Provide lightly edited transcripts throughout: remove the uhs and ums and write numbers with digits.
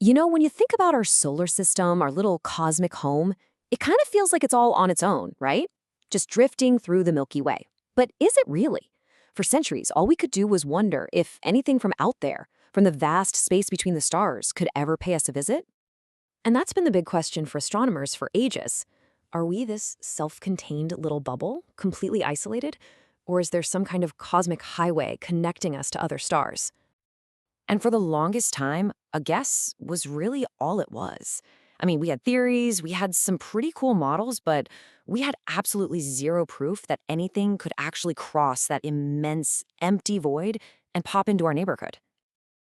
When you think about our solar system, our little cosmic home, it kind of feels like it's all on its own, right? Just drifting through the Milky Way. But is it really? For centuries, all we could do was wonder if anything from out there, from the vast space between the stars, could ever pay us a visit. And that's been the big question for astronomers for ages. Are we this self-contained little bubble, completely isolated? Or is there some kind of cosmic highway connecting us to other stars? And for the longest time, a guess was really all it was. I mean, we had theories, we had some pretty cool models, but we had absolutely zero proof that anything could actually cross that immense, empty void and pop into our neighborhood.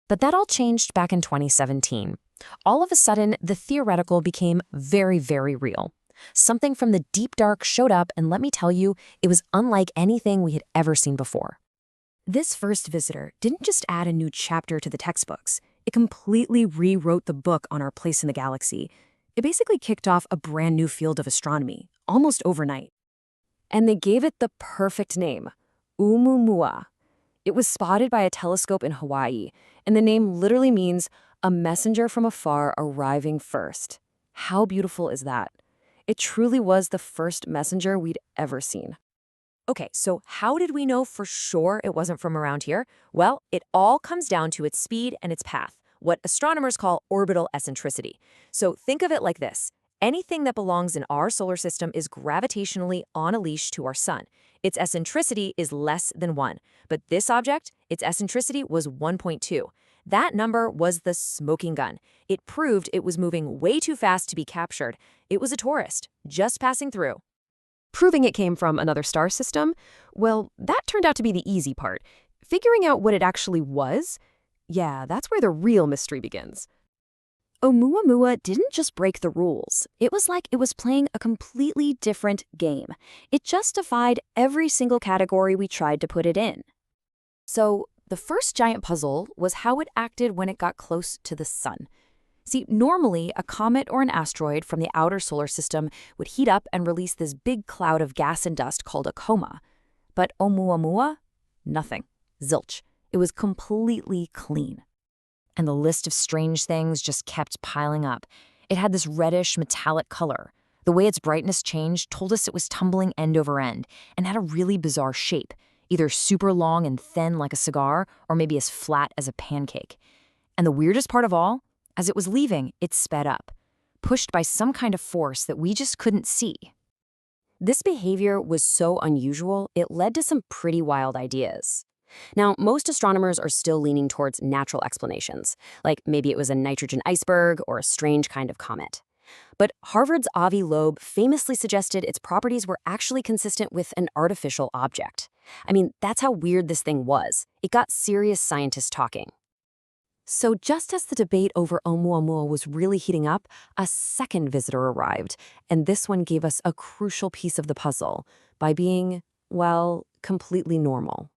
But that all changed back in 2017. All of a sudden, the theoretical became very, very real. Something from the deep dark showed up, and let me tell you, it was unlike anything we had ever seen before. This first visitor didn't just add a new chapter to the textbooks. It completely rewrote the book on our place in the galaxy. It basically kicked off a brand new field of astronomy, almost overnight. And they gave it the perfect name, Oumuamua. It was spotted by a telescope in Hawaii, and the name literally means a messenger from afar arriving first. How beautiful is that? It truly was the first messenger we'd ever seen. Okay, so how did we know for sure it wasn't from around here? Well, it all comes down to its speed and its path, what astronomers call orbital eccentricity. So think of it like this. Anything that belongs in our solar system is gravitationally on a leash to our sun. Its eccentricity is less than 1. But this object, its eccentricity was 1.2. That number was the smoking gun. It proved it was moving way too fast to be captured. It was a tourist, just passing through. Proving it came from another star system? Well, that turned out to be the easy part. Figuring out what it actually was? Yeah, that's where the real mystery begins. Oumuamua didn't just break the rules. It was like it was playing a completely different game. It just defied every single category we tried to put it in. So, the first giant puzzle was how it acted when it got close to the sun. See, normally, a comet or an asteroid from the outer solar system would heat up and release this big cloud of gas and dust called a coma. But Oumuamua? Nothing. Zilch. It was completely clean. And the list of strange things just kept piling up. It had this reddish, metallic color. The way its brightness changed told us it was tumbling end over end and had a really bizarre shape, either super long and thin like a cigar or maybe as flat as a pancake. And the weirdest part of all? As it was leaving, it sped up, pushed by some kind of force that we just couldn't see. This behavior was so unusual, it led to some pretty wild ideas. Now, most astronomers are still leaning towards natural explanations, like maybe it was a nitrogen iceberg or a strange kind of comet. But Harvard's Avi Loeb famously suggested its properties were actually consistent with an artificial object. I mean, that's how weird this thing was. It got serious scientists talking. So just as the debate over Oumuamua was really heating up, a second visitor arrived, and this one gave us a crucial piece of the puzzle by being, well, completely normal.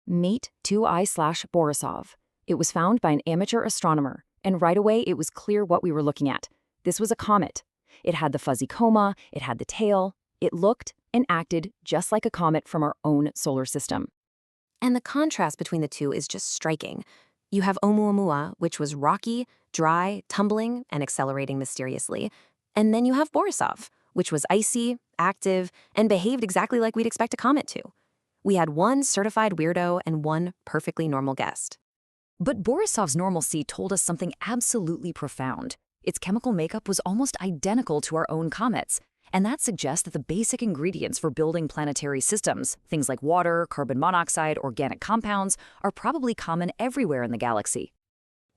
Meet 2I/Borisov. It was found by an amateur astronomer, and right away it was clear what we were looking at. This was a comet. It had the fuzzy coma, it had the tail, it looked and acted just like a comet from our own solar system. And the contrast between the two is just striking. You have Oumuamua, which was rocky, dry, tumbling, and accelerating mysteriously. And then you have Borisov, which was icy, active, and behaved exactly like we'd expect a comet to. We had one certified weirdo and one perfectly normal guest. But Borisov's normalcy told us something absolutely profound. Its chemical makeup was almost identical to our own comets. And that suggests that the basic ingredients for building planetary systems, things like water, carbon monoxide, organic compounds, are probably common everywhere in the galaxy.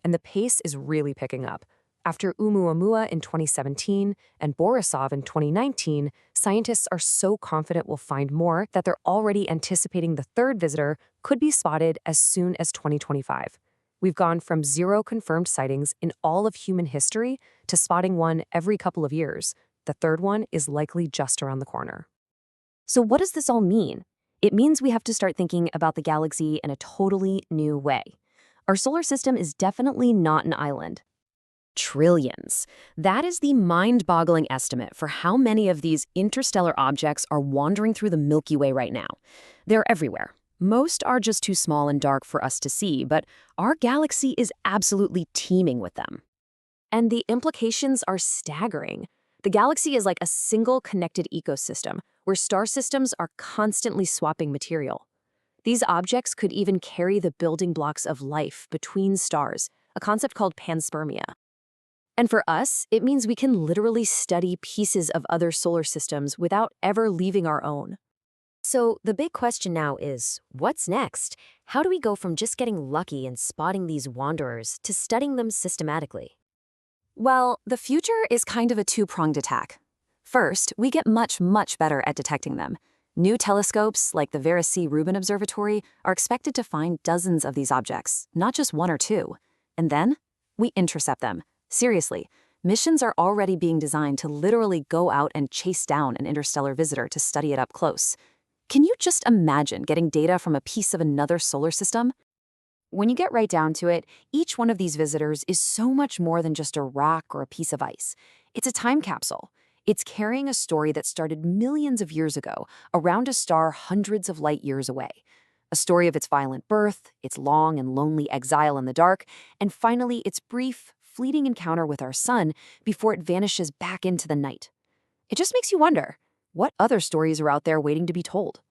And the pace is really picking up. After Oumuamua in 2017 and Borisov in 2019, scientists are so confident we'll find more that they're already anticipating the third visitor could be spotted as soon as 2025. We've gone from 0 confirmed sightings in all of human history to spotting one every couple of years. The third one is likely just around the corner. So what does this all mean? It means we have to start thinking about the galaxy in a totally new way. Our solar system is definitely not an island. Trillions. That is the mind-boggling estimate for how many of these interstellar objects are wandering through the Milky Way right now. They're everywhere. Most are just too small and dark for us to see, but our galaxy is absolutely teeming with them. And the implications are staggering. The galaxy is like a single connected ecosystem where star systems are constantly swapping material. These objects could even carry the building blocks of life between stars, a concept called panspermia. And for us, it means we can literally study pieces of other solar systems without ever leaving our own. So the big question now is, what's next? How do we go from just getting lucky and spotting these wanderers to studying them systematically? Well, the future is kind of a two-pronged attack. First, we get much better at detecting them. New telescopes, like the Vera C. Rubin Observatory, are expected to find dozens of these objects, not just one or two. And then, we intercept them. Seriously, missions are already being designed to literally go out and chase down an interstellar visitor to study it up close. Can you just imagine getting data from a piece of another solar system? When you get right down to it, each one of these visitors is so much more than just a rock or a piece of ice. It's a time capsule. It's carrying a story that started millions of years ago, around a star hundreds of light years away. A story of its violent birth, its long and lonely exile in the dark, and finally its brief, fleeting encounter with our sun before it vanishes back into the night. It just makes you wonder, what other stories are out there waiting to be told?